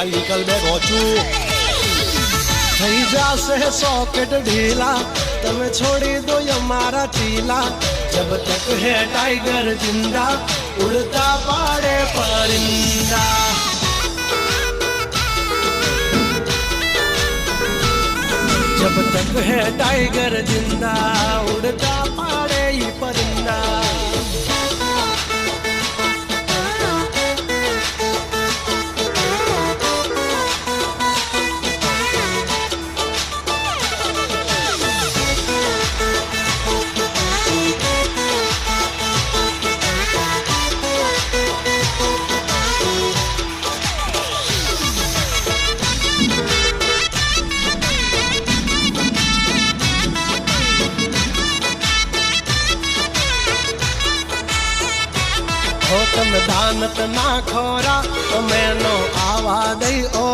यार निकल बे रोचू થઈ જાશે सॉकेट ढीला તમે छोड़ी दो हमारा चीला जब तक है टाइगर जिंदा उड़ता पाड़े परिंदा जब तक है टाइगर जिंदा उड़ता पाड़े परिंदा તમે દાનત ના ખોરા મેનો આવા દઈ ઓ